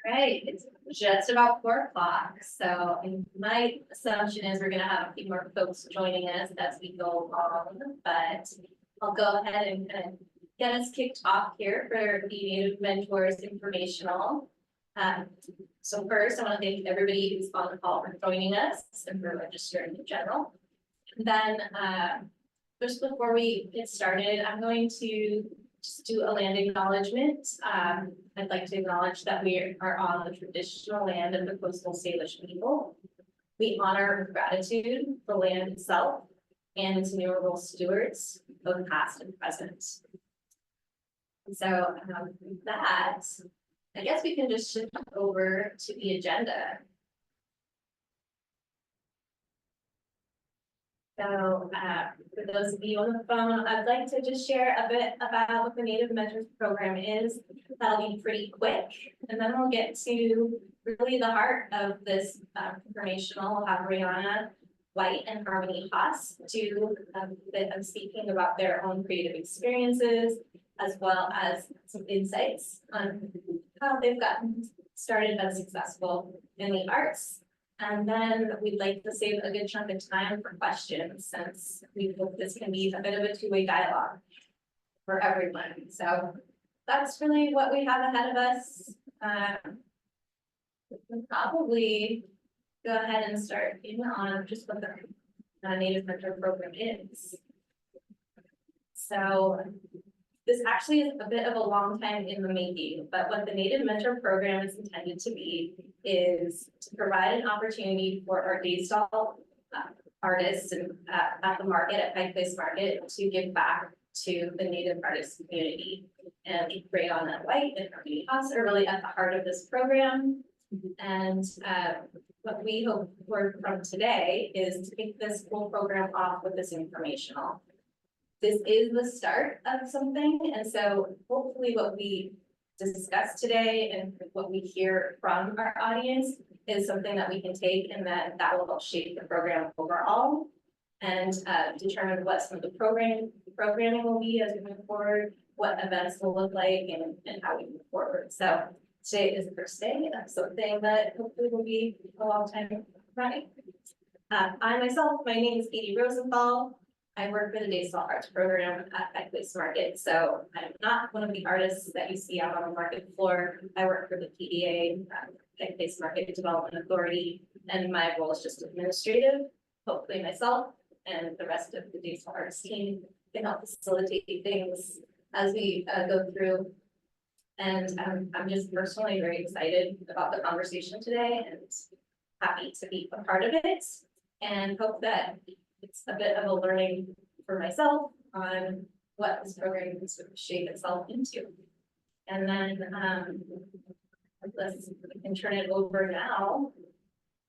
Right, it's just about 4 o'clock, so my assumption is we're gonna have a few more folks joining us as we go along, but I'll go ahead and kind of get us kicked off here for the Native Mentors Informational. So first, I want to thank everybody who's on the call for joining us and for registering in general. And then, just before we get started, I'm going to just do a land acknowledgement. I'd like to acknowledge that we are on the traditional land of the coastal Salish people. We honor with gratitude the land itself and its innumerable stewards, both past and present. So with that, I guess we can just shift over to the agenda. So for those of you on the phone, I'd like to just share a bit about what the Native Mentors Program is. That'll be pretty quick, and then we'll get to really the heart of this informational. We'll have Brianna White and Harmony Haas do a bit of speaking about their own creative experiences, as well as some insights on how they've gotten started and successful in the arts. And then we'd like to save a good chunk of time for questions, since we hope this can be a bit of a two-way dialogue for everyone. So that's really what we have ahead of us. We can probably go ahead and start in on just what the Native Mentor Program is. So this actually is a bit of a long time in the making, but what the Native Mentor Program is intended to be is to provide an opportunity for our day stall artists and at the market, at Pike Place Market, to give back to the Native artist community. And Brianna White and Harmony Haas are really at the heart of this program. And what we hope for from today is to kick this whole program off with this informational. This is the start of something, and so hopefully what we discuss today and what we hear from our audience is something that we can take, and that will help shape the program overall and determine what some of the programming will be as we move forward, what events will look like, and how we move forward. So today is the first day of something that hopefully will be a long time running. I myself, my name is Katie Rosenthal. I work for the Day Stall Arts Program at Pike Place Market, so I'm not one of the artists that you see out on the market floor. I work for the PDA, Pike Place Market Development Authority, and my role is just administrative. Hopefully myself and the rest of the Day Stall Arts team can help facilitate things as we go through. And I'm just personally very excited about the conversation today and happy to be a part of it, and hope that it's a bit of a learning for myself on what this program can sort of shape itself into. And then we can turn it over now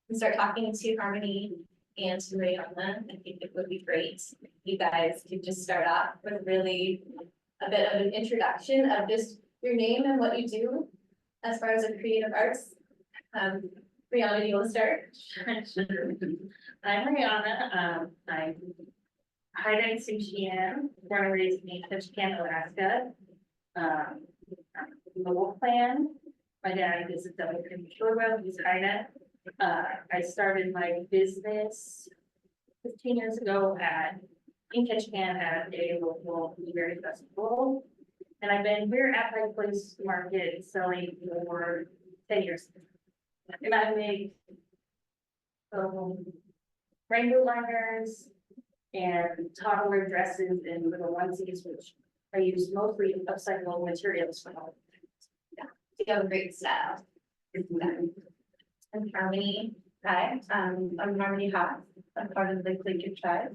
and start talking to Harmony and to Brianna. I think it would be great if you guys could just start off with really a bit of an introduction of just your name and what you do as far as the creative arts. Brianna, do you want to start? Sure. I'm Brianna. I'm Haida Suchian, born and raised in Ketchikan, Alaska. Mobile Clan. My dad is a double controller. He's Haida. I started my business 15 years ago in Ketchikan at a local blueberry festival. And I've been here at Pike Place Market selling for 10 years. And I make rainbow liners and toddler dresses and little onesies, which I use mostly upcyclable materials from all. Yeah, you have a great style. And Harmony, hi, I'm Harmony Haas. I'm part of the Quaker tribe.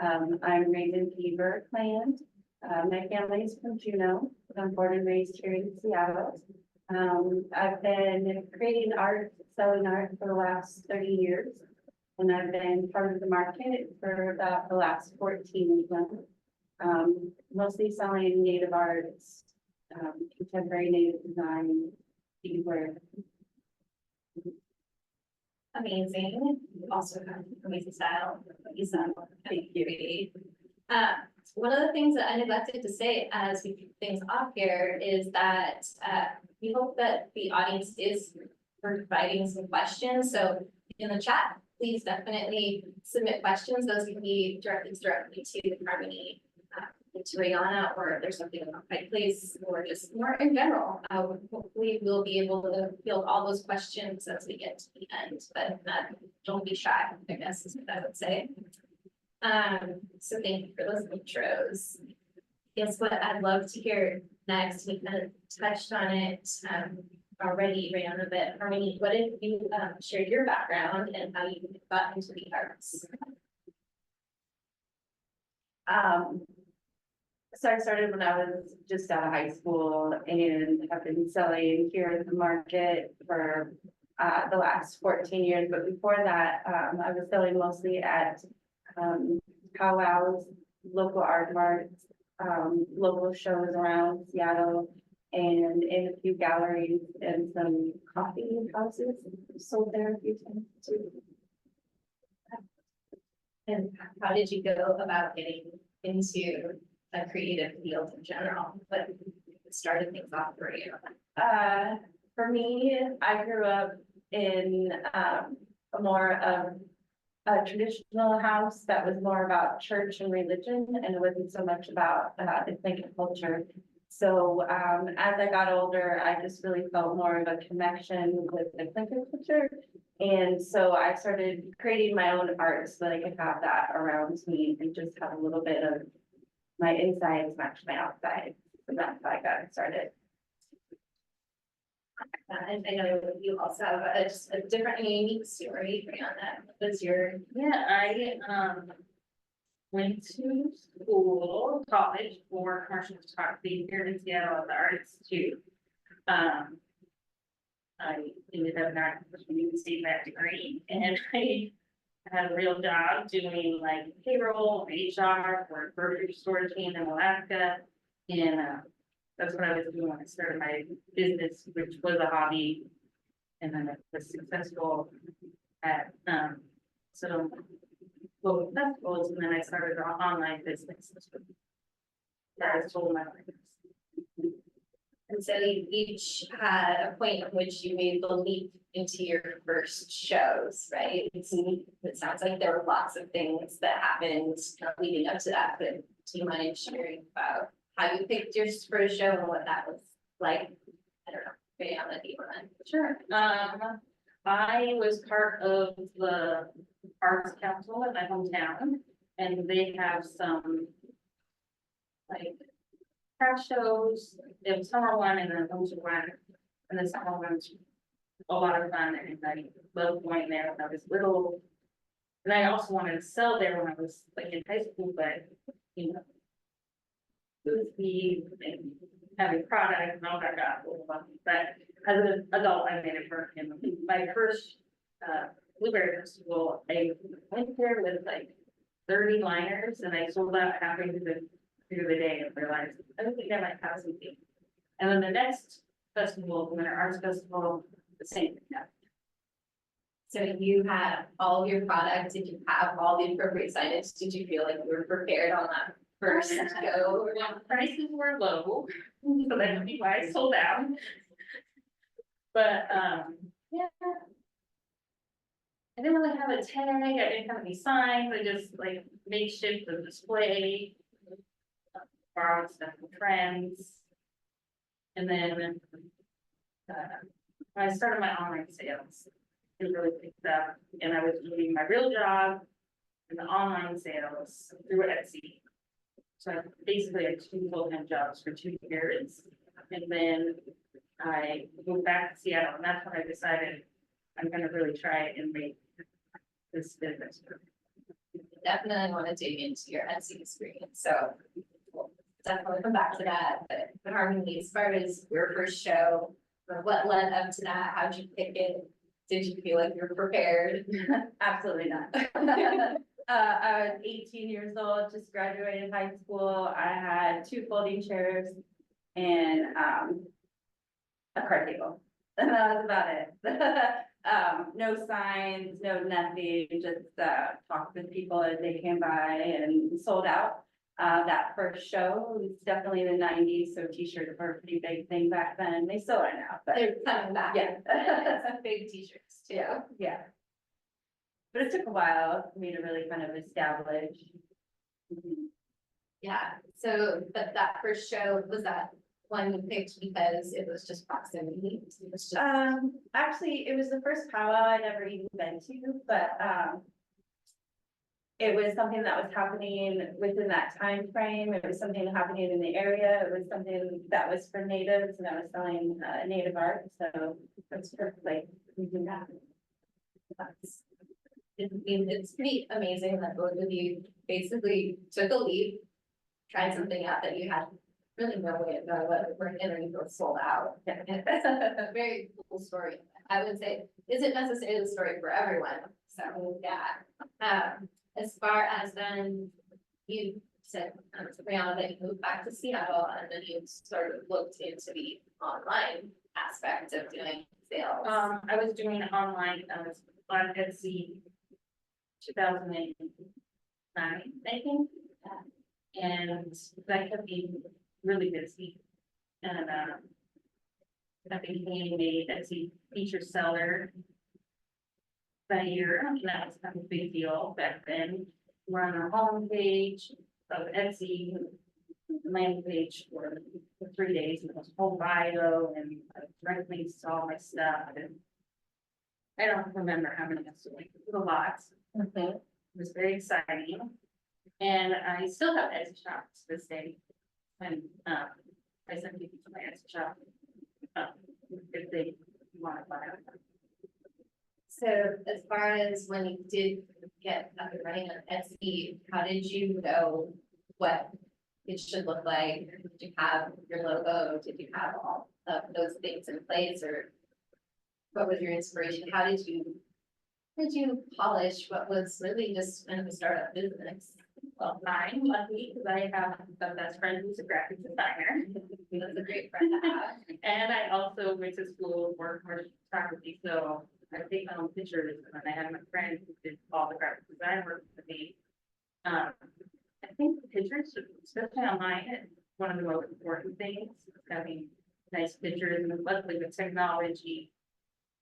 I'm raised in Beaver Clan. My family is from Juneau, but I'm born and raised here in Seattle. I've been creating art, selling art for the last 30 years, and I've been part of the market for about the last 14 months. Mostly selling native arts, contemporary native design, beadwork. Amazing. You also have amazing style. Thank you. One of the things that I neglected to say as we kick things off here is that we hope that the audience is providing some questions, so in the chat, please definitely submit questions. Those can be directed to Harmony, to Rihanna, or if there's something about Pike Place, or just more in general. Hopefully we'll be able to field all those questions as we get to the end, but don't be shy, I guess is what I would say. So thank you for those intros. Guess what I'd love to hear next, we kind of touched on it already, Rihanna, but Harmony, what if you shared your background and how you got into the arts? So I started when I was just out of high school and have been selling here in the market for the last 14 years. But before that, I was selling mostly at powwows, local art marts, local shows around Seattle, and in a few galleries and some coffee houses. Sold there a few times too. And how did you go about getting into a creative field in general? What started things off for you? For me, I grew up in more of a traditional house that was more about church and religion, and it wasn't so much about ethnic culture. So as I got older, I just really felt more of a connection with ethnic culture. And so I started creating my own art so that I could have that around me and just have a little bit of my insides match my outside. So that's how I got started. And I know you also have just a different and unique story, Brianna. What's your? Yeah, I went to school, college for commercial photography here in Seattle at the Art Institute. I ended up not receiving that degree, and I had a real job doing like payroll, HR for a grocery store chain in Alaska, and that's what I was doing when I started my business, which was a hobby, and then it was successful at so local festivals, and then I started an online business. That was told my life. And so you each had a point at which you made the leap into your first shows, right? It sounds like there were lots of things that happened leading up to that, but do you mind sharing about how you picked your first show and what that was like? I don't know, Brianna, do you want to? Sure. I was part of the Arts Council in my hometown, and they have some like craft shows. They have summer one and then winter one, and the summer one's a lot of fun, and I loved going there when I was little. And I also wanted to sell there when I was like in high school, but you know, booth fee and having product and all that got a little funny. But as an adult, I made it work. And my first Blueberry Festival, I went there with like 30 liners, and I sold out halfway through the day and realized I don't think I might have something. And then the next festival, the Winter Arts Festival, the same thing happened. So you had all of your product, did you have all the appropriate signage? Did you feel like you were prepared on that first go? Prices were low, so that would be why I sold out. But yeah, I didn't really have a tag, I didn't have any signs, I just like makeshift the display, borrowed stuff from friends. And then when I started my online sales, it really picked up, and I was doing my real job and the online sales through Etsy. So I basically had 2 full-time jobs for 2 years, and then I moved back to Seattle, and that's when I decided I'm gonna really try and make this business work. Definitely want to dig into your Etsy experience, so we'll definitely come back to that. But Harmony, as far as your first show, or what led up to that, how'd you pick it? Did you feel like you were prepared? Absolutely not. I was 18 years old, just graduated high school. I had 2 folding chairs and a card table. And that was about it. No signs, no nothing, just talked with people as they came by and sold out. That first show was definitely the nineties, so t-shirts were a pretty big thing back then. They still are now, but They're coming back. yeah. Some big t-shirts too. Yeah. But it took a while for me to really kind of establish. Yeah, so, but that first show, was that one you picked because it was just proximity? It was just, Actually, it was the first powwow I'd ever even been to, but, it was something that was happening within that time frame. It was something happening in the area. It was something that was for natives, and I was selling, native art, so that's perfectly, we do that. that's, I mean, it's pretty amazing that both of you basically took a leap, tried something out that you had really no way of knowing what it were in, and you both sold out. And that's a very cool story. I would say, isn't necessarily the story for everyone, so, yeah. As far as then, you said, Brianna, that you moved back to Seattle, and then you sort of looked into the online aspect of doing sales. I was doing it online, I was on Etsy 2009, I think. And that kept me really busy. And, I became a Etsy feature seller that year, and that was kind of a big deal back then. We're on our homepage of Etsy, the landing page for 3 days, and it was whole bio and direct links to all my stuff, and I don't remember how many I was doing, it was a lot. Mhm. It was very exciting, and I still have Etsy shops to this day, and, I send people to my Etsy shop, if they want to buy it. So as far as when you did get up and running on Etsy, how did you know what it should look like? Did you have your logo? Did you have all of those things in place, or what was your inspiration? How did you polish what was really just kind of a startup business? Well, I'm lucky because I have a best friend who's a graphic designer. That's a great friend to have. And I also went to school for commercial photography, so I take my own pictures, and I had my friend who did all the graphic design work with me. I think the pictures, especially online, is one of the most important things, having nice pictures, and luckily with technology,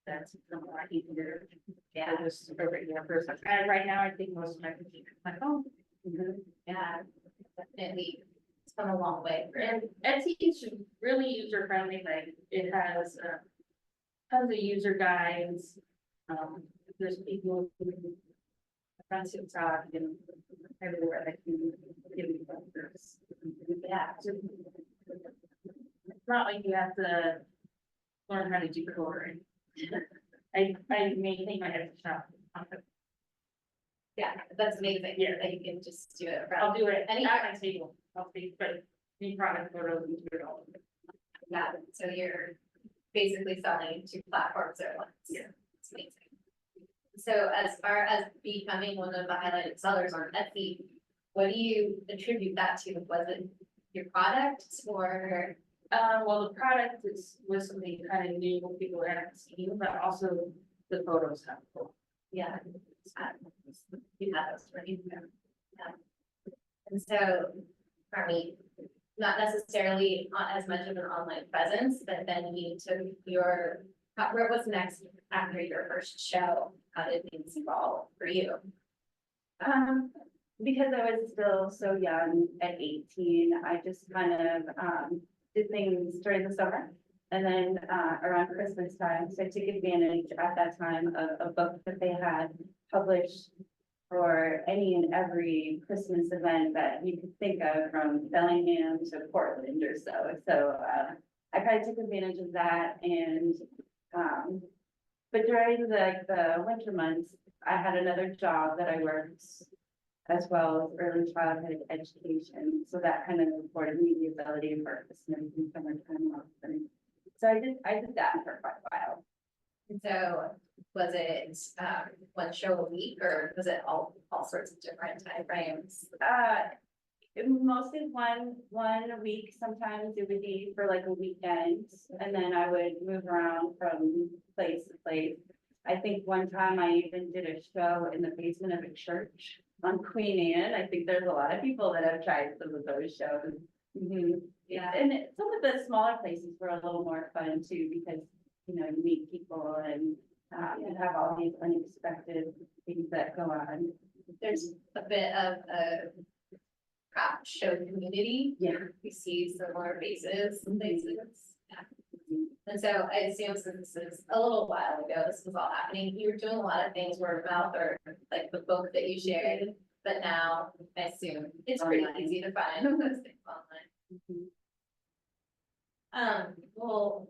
that's something I can do. Yeah. Just over here first, and right now, I think most of my pictures are my phone. Yeah, definitely. It's come a long way. And Etsy is really user friendly, like it has tons of user guides. There's people who on TikTok and everywhere that can give you pointers. Yeah. It's not like you have to learn how to do coding. I maintain my Etsy shop. Yeah, that's amazing. Yeah. That you can just do it. I'll do it Any- at my table. I'll take, but new product photos and do it all. Yeah, so you're basically selling two platforms at once. Yeah. It's amazing. So as far as becoming one of the highlighted sellers on Etsy, what do you attribute that to? Was it your product or? Well, the product was something kind of new, people hadn't seen, but also the photos have. Yeah. You have those, right? Yeah. And so, for me, not necessarily as much of an online presence, but then you took your, where was next after your first show? How did things evolve for you? Because I was still so young at 18, I just kind of, did things during the summer. And then, around Christmas time, so I took advantage at that time of a book that they had published for any and every Christmas event that you could think of, from Bellingham to Portland or so. So, I kind of took advantage of that, and, but during the winter months, I had another job that I worked, as well as early childhood education. So that kind of afforded me the ability to work with some in summertime off. And so I did that for quite a while. And so, was it one show a week, or was it all sorts of different time frames? Mostly one a week. Sometimes it would be for like a weekend, and then I would move around from place to place. I think one time I even did a show in the basement of a church. on Queen Anne. I think there's a lot of people that have tried some of those shows. Mhm. Yeah. And some of the smaller places were a little more fun too, because, you know, you meet people and, you have all these unexpected things that go on. There's a bit of a craft show community. Yeah. We see similar faces and places. Yeah. And so I assume since this is a little while ago, this was all happening, you were doing a lot of things word of mouth or like the book that you shared. But now I assume it's pretty Online. easy to find those things online. Well,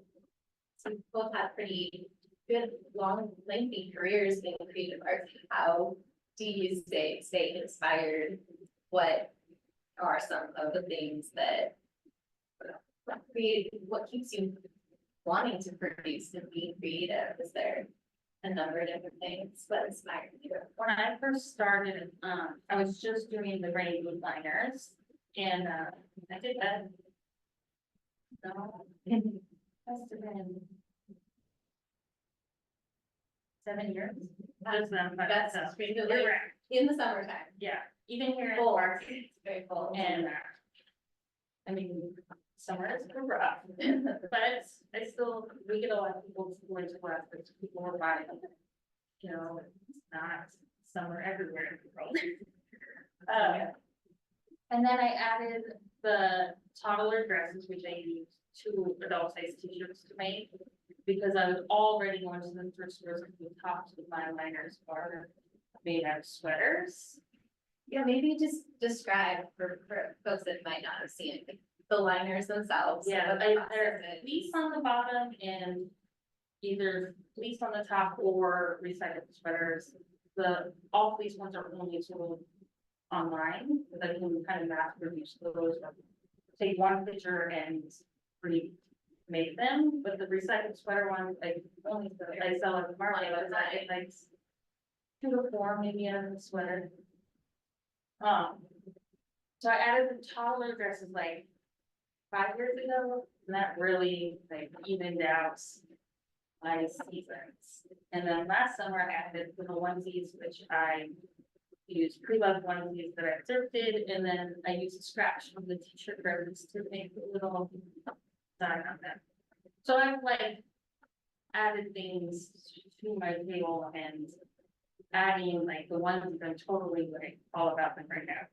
so you both have pretty good, long, lengthy careers in creative arts. How do you stay inspired? What are some of the things that what keeps you wanting to produce and be creative? Is there a number of different things that inspire you? When I first started, I was just doing the rainbow liners, and, I did that. No, must have been 7 years. Just them, but That's that's, pretty good. we're Like, right. in the summertime. Yeah, even here in Full. Park, It's very full. and, I mean, summer is rough, but I still, we get a lot of people to go into class, but people are buying, you know, it's not summer everywhere in the world. And then I added the toddler dresses, which I used 2 adult size t-shirts to make. Because I was already going to the thrift stores and the tops of my liners are made out of sweaters. Yeah, maybe just describe for folks that might not have seen it, the liners themselves. Yeah, what the they're process is. fleece on the bottom and either fleece on the top or recycled sweaters. All fleece ones are only sold online, because I can kind of mass produce those. Take one picture and remake them, but the recycled sweater ones, I sell at the market, but it's like 2 to 4 maybe on the sweater. So I added the toddler dresses like 5 years ago, and that really like evened out my seasons. And then last summer I added the onesies, which I used pre-loved onesies that I thrifted, and then I used scratch from the t-shirt ribbons to make a little design on them. So I've like added things to my table and adding like the ones that I'm totally like all about them right now.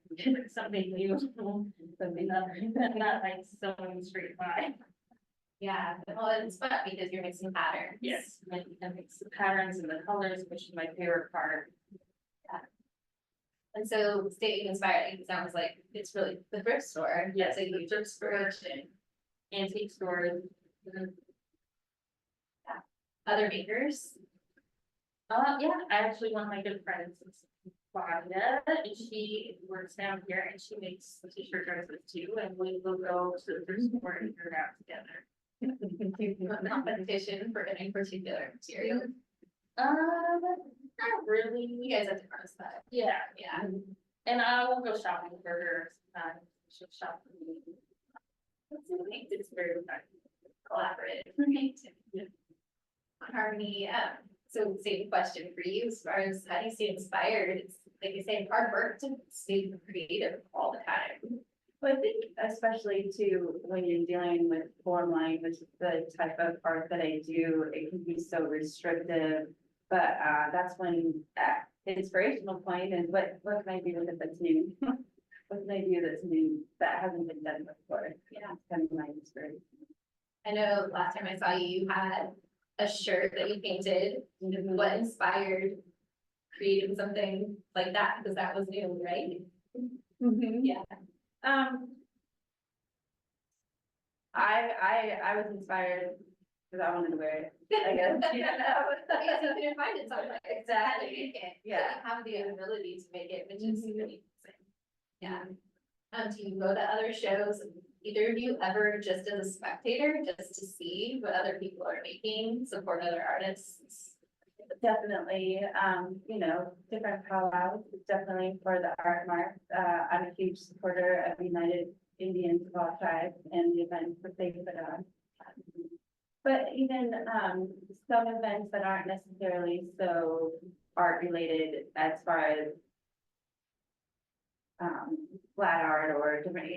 Something new, something not like sewing straight line. Yeah, well, it's fun because you're mixing patterns. Yes, I mix the patterns and the colors, which is my favorite part. And so staying inspired, it sounds like it's really the thrift store. Yes, That's a huge inspiration. Antique stores. Other makers. Yeah, I actually, one of my good friends is Claudia, and she works down here and she makes t-shirt dresses too, and we will go to the thrift store and figure it out together. Competition for any particular material. Not really. You guys have to cross that. Yeah, Yeah. and I will go shopping for her. She'll shop for me. It's very fun. Collaborative. Harmony, so same question for you as far as how do you stay inspired? It's like you say, hard work to stay creative all the time. Well, I think especially too, when you're dealing with form line, which is the type of art that I do, it can be so restrictive. But that's when inspirational point is what can I do with it that's new? What can I do that's new that hasn't been done before? Yeah. It's kind of my inspiration. I know last time I saw you, you had a shirt that you painted. What inspired creating something like that? Because that was new, right? Yeah. I was inspired because I wanted to wear it, I guess. Because you couldn't find it somewhere. Exactly. How do you make it? Yeah. You have the ability to make it, which is really amazing. Yeah. Do you go to other shows? Either of you ever just as a spectator, just to see what other people are making, support other artists? Definitely, you know, different powwows, definitely for the art mark. I'm a huge supporter of United Indians of all tribes and the events that they put on. But even, some events that aren't necessarily so art related as far as flat art or different,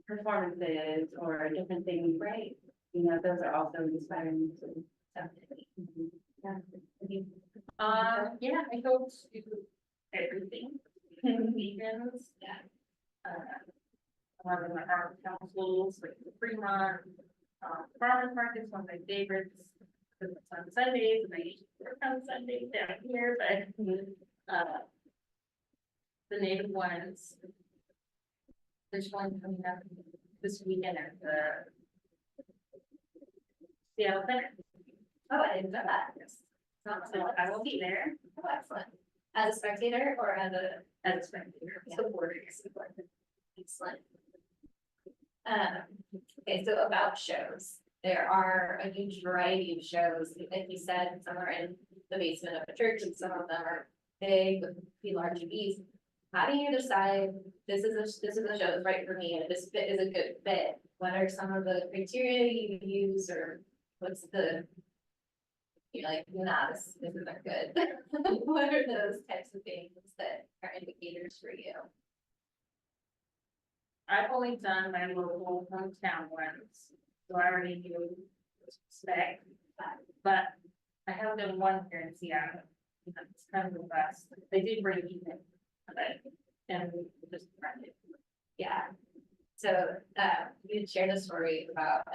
performances or different things, right? Those are also inspiring to something. Yeah. Yeah, I go to everything, weekends, Yeah. a lot of the art councils, like the Fremont, farmers markets, one of my favorites. Because it's on Sundays, and I usually work on Sundays down here, but, the native ones. There's one coming up this weekend at the Seattle Center. Oh, I didn't know that. So I will be there Oh, excellent. As a spectator or as a as a spectator, Yeah. supporting. excellent. Okay, so about shows, there are a huge variety of shows, like you said, some are in the basement of a church and some of them are big with the large fees. How do you decide this is a show that's right for me and this fit is a good fit? What are some of the criteria you use or what's the? You're like, nah, this isn't good. What are those types of things that are indicators for you? I've only done my local hometown ones, so I already knew what to expect. But I have done one here in Seattle, and it's kind of the best. They did bring even, but, and just run it. Yeah. So, you shared a story about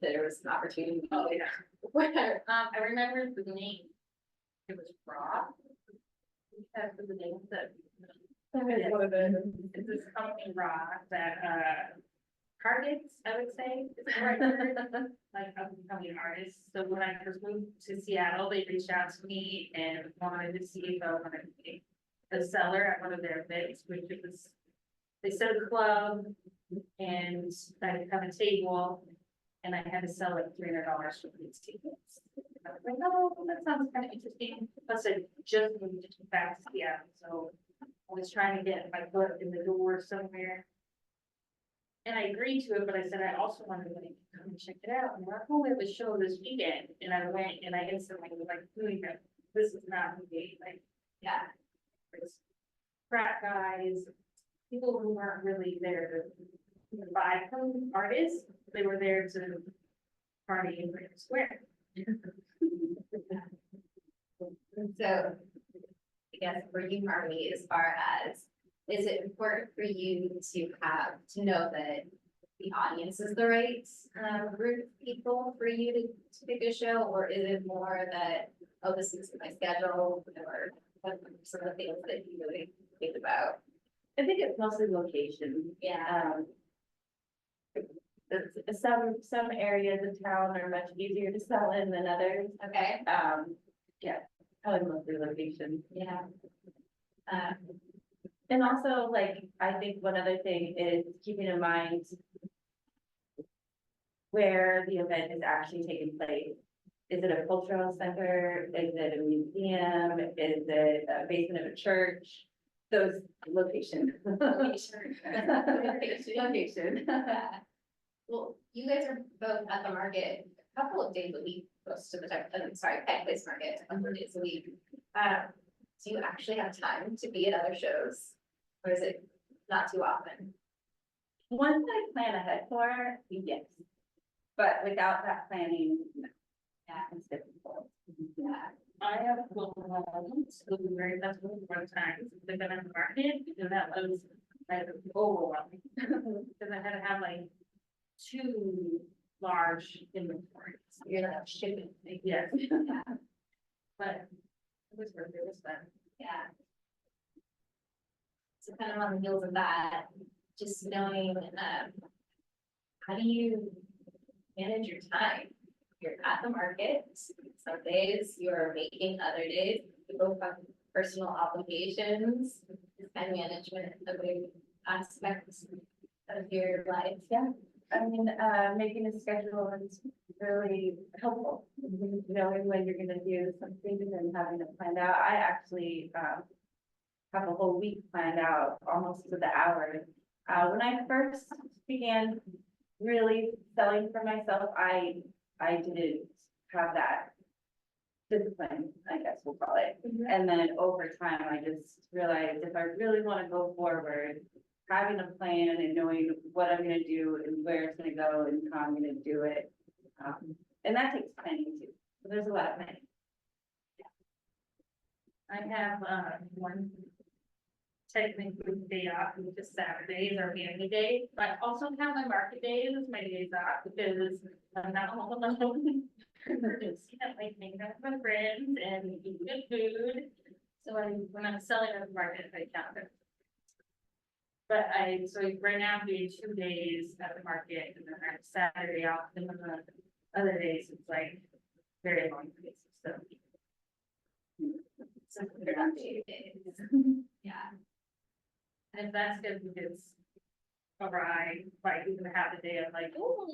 there was an opportunity. Oh, yeah. Where, I remember the name. It was Raw. Because of the name that. It's this company Raw that, targets, I would say, is the right word. Like, I'm becoming an artist. So when I first moved to Seattle, they reached out to me and wanted to see if I wanted to be a seller at one of their events, which it was, they set a club and I had come a table and I had to sell like $300 for these tickets. I was like, oh, that sounds kind of interesting. Plus I just moved back to Seattle, so I was trying to get my foot in the door somewhere. And I agreed to it, but I said, I also wanted to like come and check it out. And we're like, oh, we have a show this weekend. And I went and I instantly was like, this is not me. Like, yeah, there's frat guys, people who weren't really there to buy from artists. They were there to party in Grand Square. so. I guess for you, Harmony, as far as, is it important for you to know that the audience is the right group of people for you to pick a show, or is it more that, oh, this is my schedule, or what are some of the things that you really think about? I think it's mostly location. Yeah. Some areas of town are much easier to sell in than others. Okay. Yeah, probably mostly location. Yeah. And also, like, I think one other thing is keeping in mind where the event is actually taking place. Is it a cultural center? Is it a museum? Is it a basement of a church? Those locations. Location. Yeah. Well, you guys are both at the market a couple of days a week, most of the time, Pet Place Market, a couple of days a week. Do you actually have time to be at other shows? Or is it not too often? Once I plan ahead for, yes. But without that planning, no. Yeah. It's difficult. Yeah. I have local homes, so we very that's one time they've been in the market, and that was like overwhelming. Because I had to have like 2 large inventories. You're not shipping. Yes, Yeah. but it was worth it, it was fun. Yeah. So kind of on the heels of that, just knowing, how do you manage your time? You're at the market, some days you're making, other days you both have personal obligations, time management, a big aspect of your life. Yeah, I mean, making a schedule is really helpful. Knowing when you're gonna do something and having it planned out. I actually, have a whole week planned out almost to the hour. When I first began really selling for myself, I didn't have that discipline, I guess we'll call it. And then over time, I just realized if I really want to go forward, having a plan and knowing what I'm gonna do and where it's gonna go and how I'm gonna do it. And that takes planning too. So there's a lot of planning. I have, one technically day off, which is Saturdays or family day, but I also have my market days as my days off because I'm not home alone. Just can't like hang out with my friends and eat good food. So when I'm selling at the market, I count it. But so right now I'm doing 2 days at the market and then I have Saturday off and then the other days it's like very long days, so. So they're not 2 days. Yeah. And if that's good because awry, like even half a day, I'm like, oh.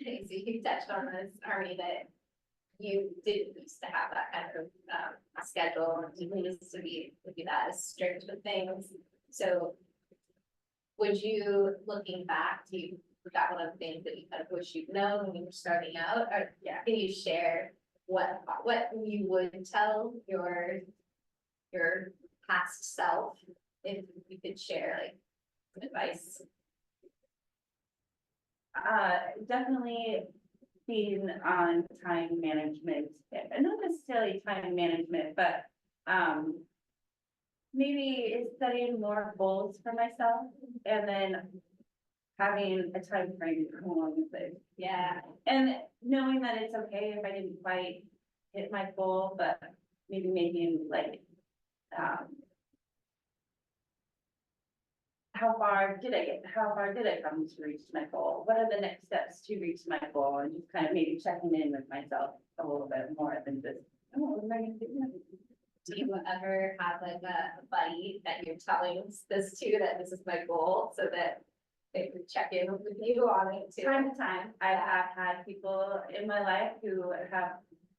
Okay, so you touched on this already, that you didn't used to have that kind of schedule, and you used to be that as strict with things. So would you, looking back, was that one of the things that you kind of wish you'd known when you were starting out? Or Yeah. can you share what you would tell your past self, if you could share like some advice? Definitely being on time management, and not necessarily time management, but, maybe setting more goals for myself and then having a time frame to come along with it. Yeah, And knowing that it's okay if I didn't quite hit my goal, but maybe making like, how far did I come to reach my goal? What are the next steps to reach my goal? And just kind of maybe checking in with myself a little bit more than just, oh, what am I gonna do next? do you ever have like a buddy that you're telling this to, that this is my goal, so that they can check in with you on it too? Time to time, I have had people in my life who have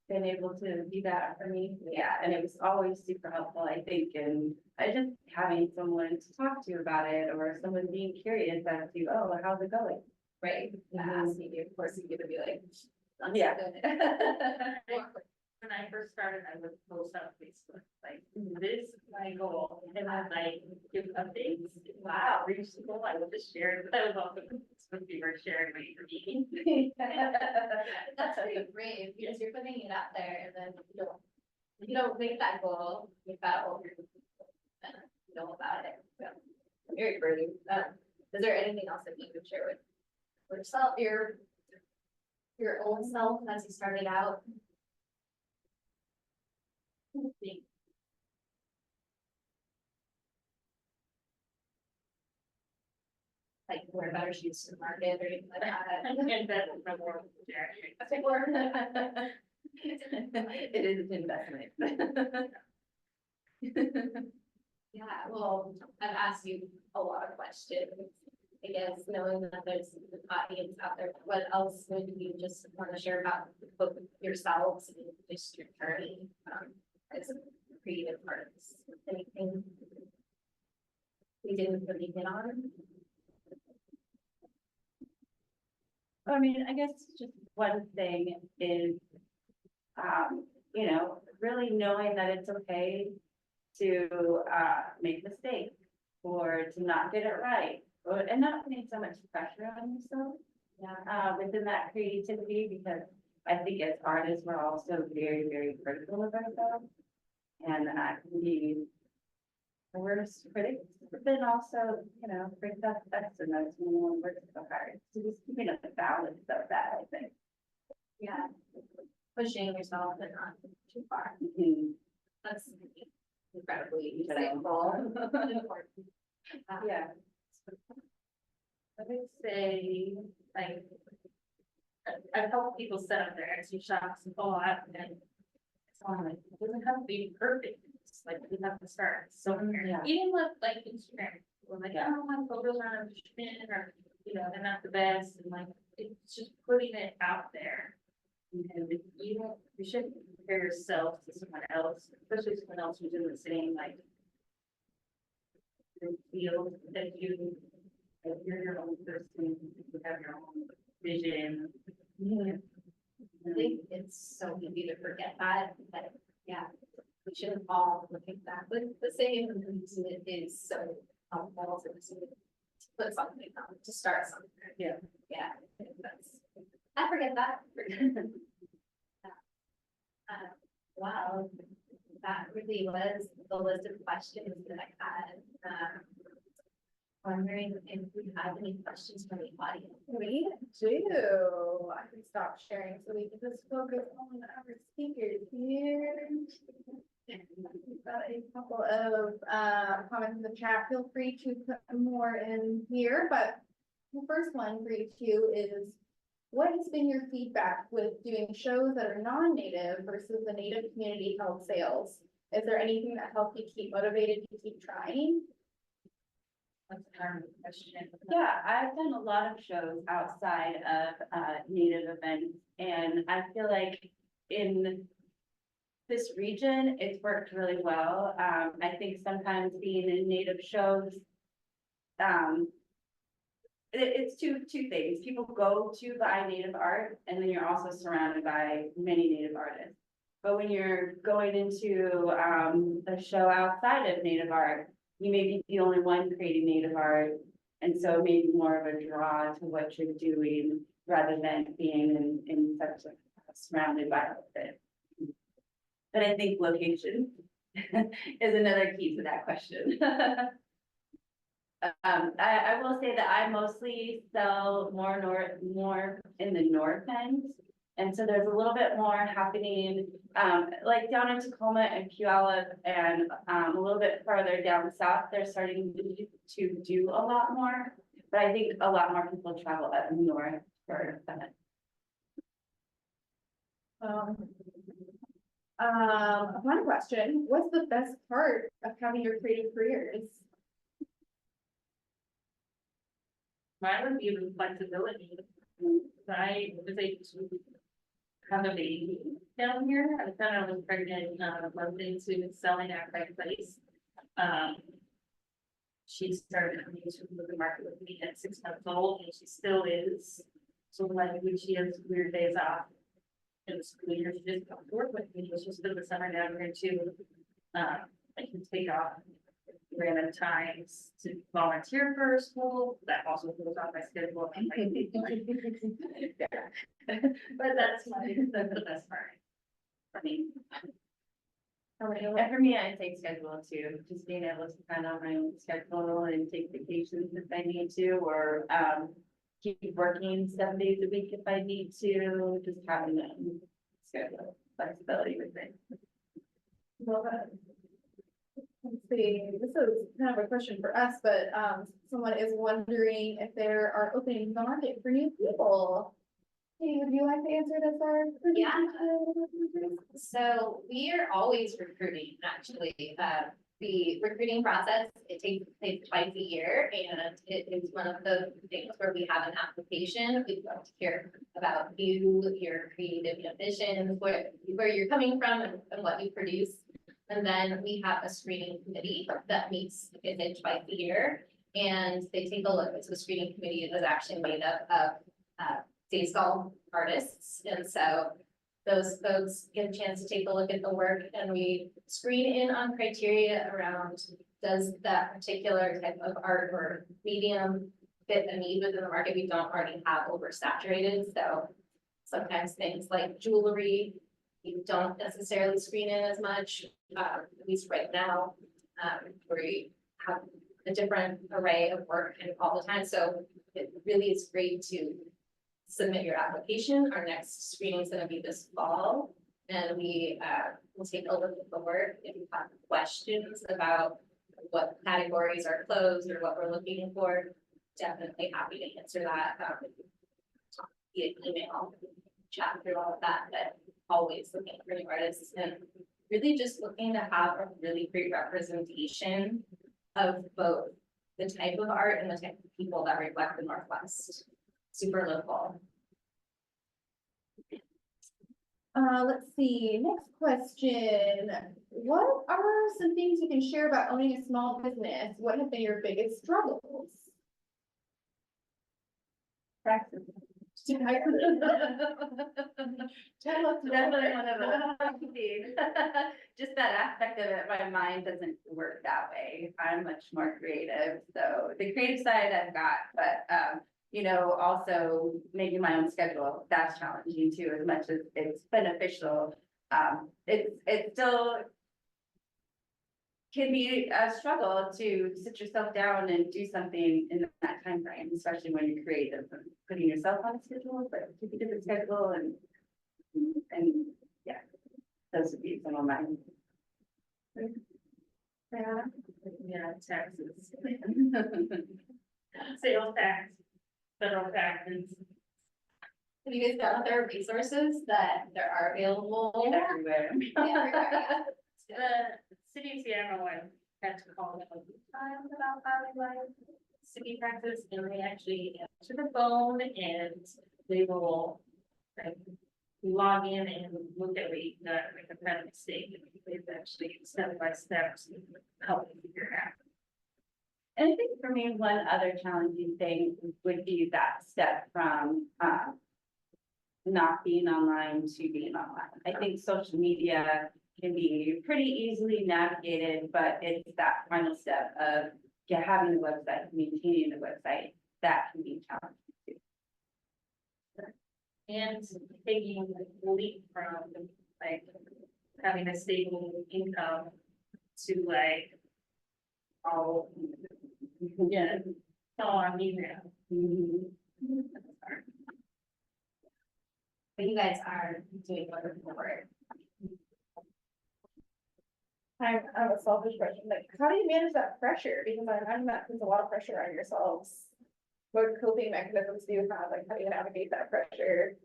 been able to do that for me. Yeah, and it was always super helpful, I think, and I just having someone to talk to about it, or someone being curious as to, oh, how's it going? Right, asking you, of course, you're gonna be like. Yeah. When I first started, I would post on Facebook, like, this is my goal, and I'd like give updates. Wow, reached the goal, I would just share it, but I was also supposed to be sharing my meeting. That's pretty brave, because you're putting it out there, and then you don't make that goal without all your, know about it, so. Very brave. Is there anything else that you could share with yourself, your old self as you started out? Like wear better shoes to the market or anything like that? And that's my world, Jerry. Or- It is an investment. Yeah, well, I've asked you a lot of questions. I guess knowing that there's an audience out there, what else would you just want to share about both yourselves and just your journey as a creative artist? Anything we didn't really hit on? I mean, I guess just one thing is, really knowing that it's okay to, make mistakes or to not get it right, and not putting so much pressure on yourself. Yeah. Within that creativity, because I think as artists, we're also very, very critical of ourselves. And that can be the worst critics, but then also, bring that best in us when one works so hard. So just keeping up the balance of that, I think. Yeah. Pushing yourself and not too far. Mhm. That's incredibly insightful. Important. Yeah. I would say, like, I've helped people set up their Etsy shops and all that, and it's all like, it doesn't have to be perfect. It's like, you have to start somewhere. Yeah. Even with like Instagram, we're like, I don't want photos on a or, they're not the best, and like, it's just putting it out there. And you shouldn't compare yourself to someone else, especially someone else who's in the same, like, field that you, that you're person, you have your own vision. I think it's so easy to forget that, but yeah, we should all look at that with the same, reason it is so helpful to put something on, to start something. Yeah. Yeah, I think I forget that. Wow, that really was the list of questions that I had. Wondering if we have any questions from the audience. We do. I can stop sharing so we can just focus on our speakers here. We've got a couple of comments in the chat. Feel free to put more in here, but the first one for you two is, what has been your feedback with doing shows that are non-native versus the native community held sales? Is there anything that helped you keep motivated to keep trying? That's kind of a question. Yeah, I've done a lot of shows outside of native events, and I feel like in this region, it's worked really well. I think sometimes being in native shows, it's two things. People go to buy native art, and then you're also surrounded by many native artists. But when you're going into a show outside of native art, you may be the only one creating native art, and so maybe more of a draw to what you're doing rather than being in such a surrounded by it. But I think location is another key to that question. I will say that I mostly sell more in the north end. And so there's a little bit more happening, like down in Tacoma and Puyallup, and a little bit farther down south, they're starting to do a lot more. But I think a lot more people travel up north for that. One question, what's the best part of having your creative careers? Mine would be the flexibility. I was able to have a baby down here. I found I was pregnant, month into selling at my place. She started coming to the market with me at 6 months old, and she still is. So like when she has weird days off in the school year, she just comes to work with me. She'll spend the summer down here too. I can take off random times to volunteer for a school. That also goes on my schedule. But that's the best part for me. And for me, I take schedule too, just being able to kind of my own schedule and take vacations if I need to, or keep working 7 days a week if I need to, just having that schedule flexibility with it. Well, let's see, this is kind of a question for us, but someone is wondering if there are openings in the market for new people. Hey, would you like to answer this, or? Yeah. So we are always recruiting, actually. The recruiting process, it takes place twice a year, and it is one of the things where we have an application. We'd love to hear about you, your creative ambitions, where you're coming from and what you produce. And then we have a screening committee that meets twice a year, and they take a look. So the screening committee is actually made up of daystall artists, and so those folks get a chance to take a look at the work, and we screen in on criteria around, does that particular type of art or medium fit a need within the market we don't already have oversaturated. So sometimes things like jewelry, you don't necessarily screen in as much, at least right now, where you have a different array of work kind of all the time. So it really is great to submit your application. Our next screening is going to be this fall, and we will take a look at the work. If you have questions about what categories are closed or what we're looking for, definitely happy to answer that via email, chat through all of that. But always looking for new artists, and really just looking to have a really great representation of both the type of art and the type of people that reflect the Northwest. Super local. Let's see, next question. What are some things you can share about owning a small business? What have been your biggest struggles? Practice. Definitely one of them. Just that aspect of it, my mind doesn't work that way. I'm much more creative, so the creative side I've got, but, you know, also making my own schedule, that's challenging too, as much as it's beneficial. It's still can be a struggle to sit yourself down and do something in that time frame, especially when you're creative and putting yourself on a schedule, but keep a different schedule and yeah, those would be some of mine. Yeah, taxes. Sales tax, federal taxes. Have you guys got other resources that there are available? Everywhere. Yeah. The city of Seattle, I had to call them a few times about having like city taxes, and they actually answer the phone and they will like log in and look at what you got, like a kind of mistake, and they've actually step by step help you figure it out. And I think for me, one other challenging thing would be that step from, not being online to being online. I think social media can be pretty easily navigated, but it's that final step of having the website, maintaining the website, that can be challenging too. And taking the leap from like having a stable income to like, oh, yeah, all on me now. Mhm. But you guys are doing wonderful work. I have a selfish question, like, how do you manage that pressure? Because I imagine that puts a lot of pressure on yourselves. What coping mechanisms do you have, like, how do you navigate that pressure?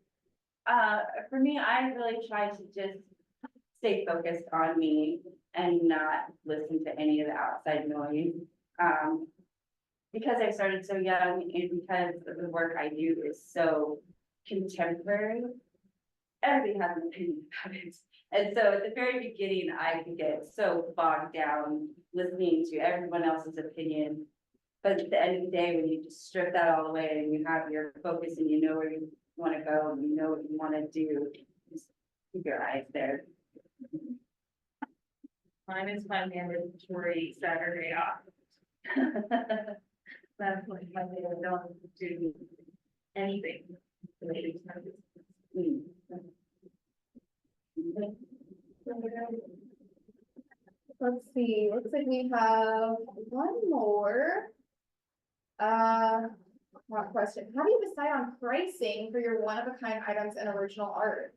For me, I really try to just stay focused on me and not listen to any of the outside noise. Because I started so young and because of the work I do is so contemporary, everybody has an opinion about it. And so at the very beginning, I could get so bogged down listening to everyone else's opinion. But at the end of the day, when you just strip that all away and you have your focus and you know where you want to go and you know what you want to do, just keep your eyes there. Mine is my mandatory Saturday off. That's like my day I don't do anything related to my business. Let's see, looks like we have one more. One question, how do you decide on pricing for your one-of-a-kind items and original art?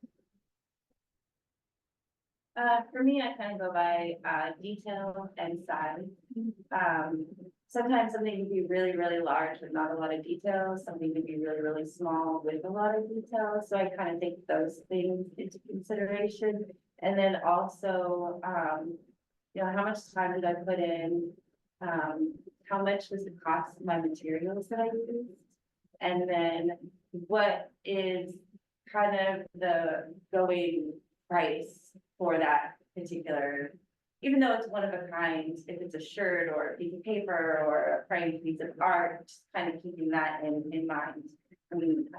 For me, I kind of go by detail and size. Sometimes something can be really, really large with not a lot of details. Something can be really, really small with a lot of details. So I kind of take those things into consideration. And then also, you know, how much time did I put in? How much was the cost of my materials that I used? And then what is kind of the going price for that particular, even though it's one of a kind, if it's a shirt or a piece of paper or a framed piece of art, just kind of keeping that in mind. I mean,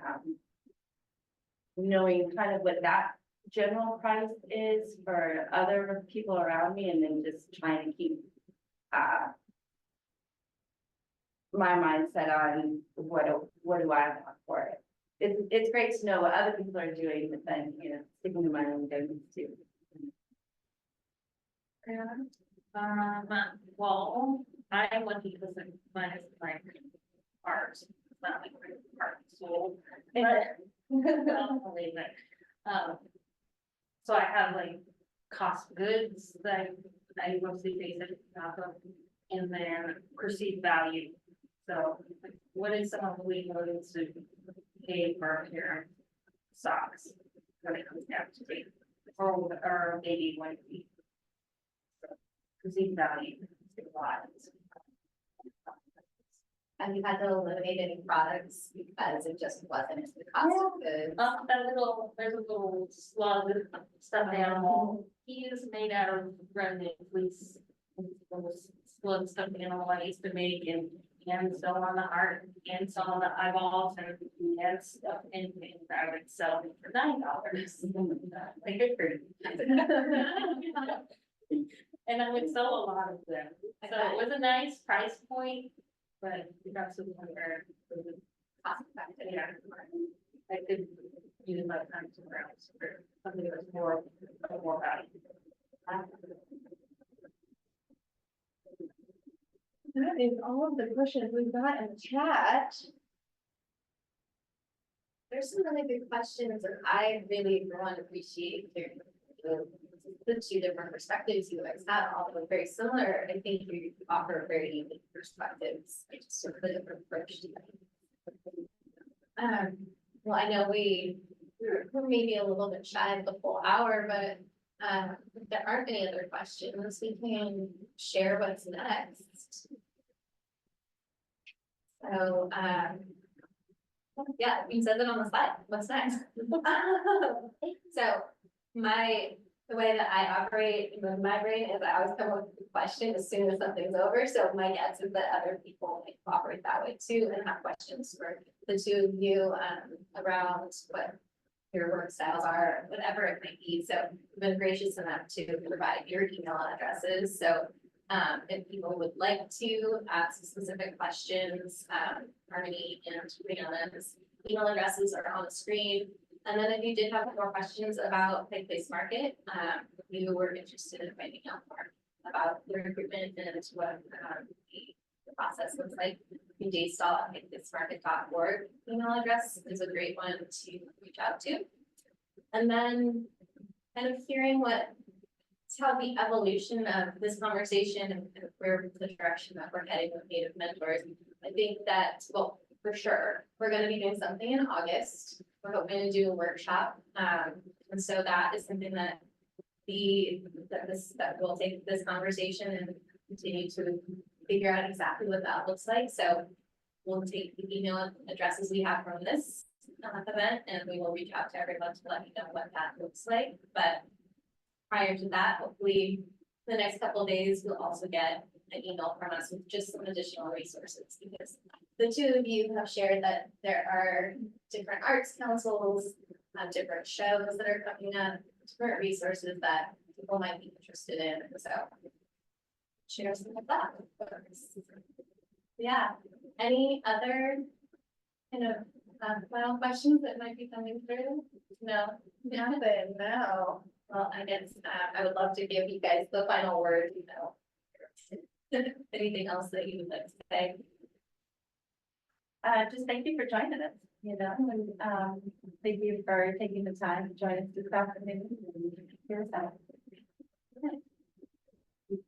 knowing kind of what that general price is for other people around me, and then just trying to keep my mindset on what do I want for it. It's great to know what other people are doing, but then, you know, sticking to my own guns too. Well, I am lucky because mine is like art, it's not like art sold. But I don't believe it. So I have like cost of goods that I mostly base it off of, and then perceived value. So like, what is someone willing to pay for a pair of socks when it comes down to it, or maybe 1 week? Perceived value is a lot. Have you had to eliminate any products because it just wasn't the cost of goods? There's a little slug stuffed animal. He is made out of remnant fleece. Slug stuffed animal I used to make, and and so on the art, and so on the eyeballs and stuff, and I would sell them for $9. Like good for you. And I would sell a lot of them, so it was a nice price point, but we got to the point where it was Cost effective. yeah, I could use my time somewhere else for something that was more valuable. That is all of the questions we've got in the chat. There's some really good questions, and I really, one, appreciate hearing the two different perspectives you guys have, although very similar. I think you offer very unique perspectives, just sort of a different approach to it. Well, I know we're maybe a little bit shy of the full hour, but if there aren't any other questions, we can share what's next. So, yeah, you said it on the slide. What's next? So the way that I operate in my brain is I always come up with a question as soon as something's over. So my guess is that other people might operate that way too and have questions for the two of you around what your work styles are, whatever it might be. So I've been gracious enough to provide your email addresses. So if people would like to ask specific questions, Harmony and Brianna's email addresses are on the screen. And then if you did have more questions about Pike Place Market, you were interested in finding out more about the recruitment and what the process looks like, the daystall@pikeplacemarket.org email address is a great one to reach out to. And then kind of hearing how the evolution of this conversation and where the direction that we're heading with Native mentors. I think that, well, for sure, we're gonna be doing something in August. We're hoping to do a workshop. And so that is something that we'll take this conversation and continue to figure out exactly what that looks like. So we'll take the email addresses we have from this event and we will reach out to everyone to let you know what that looks like. But prior to that, hopefully the next couple of days, you'll also get an email from us with just some additional resources because the two of you have shared that there are different arts councils, different shows that are coming up, different resources that people might be interested in. So share some of that. Yeah. Any other kind of final questions that might be coming through? No. Nothing, no. Well, I guess I would love to give you guys the final word, you know. Anything else that you would like to say? Just thank you for joining us, you know, and, thank you for taking the time to join us this afternoon. Here's that.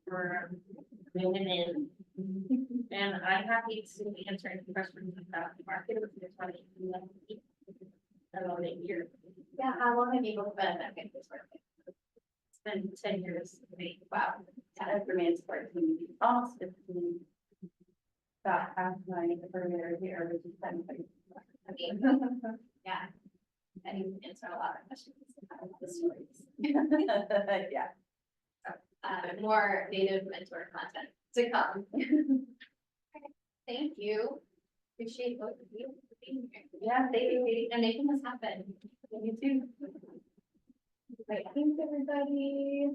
For bringing in. And I'm happy to answer any questions about the market. About a year. Yeah, how long have you both been at this work? It's been 10 years for me. Wow. For me, it's 14, almost 15. About half my career here, which is 10. I mean, yeah. And you answer a lot of questions about the stories. Yeah. More Native mentor content to come. Thank you. Appreciate both of you for being here. Yeah, thank you. And making this happen. You too. Great, thanks everybody.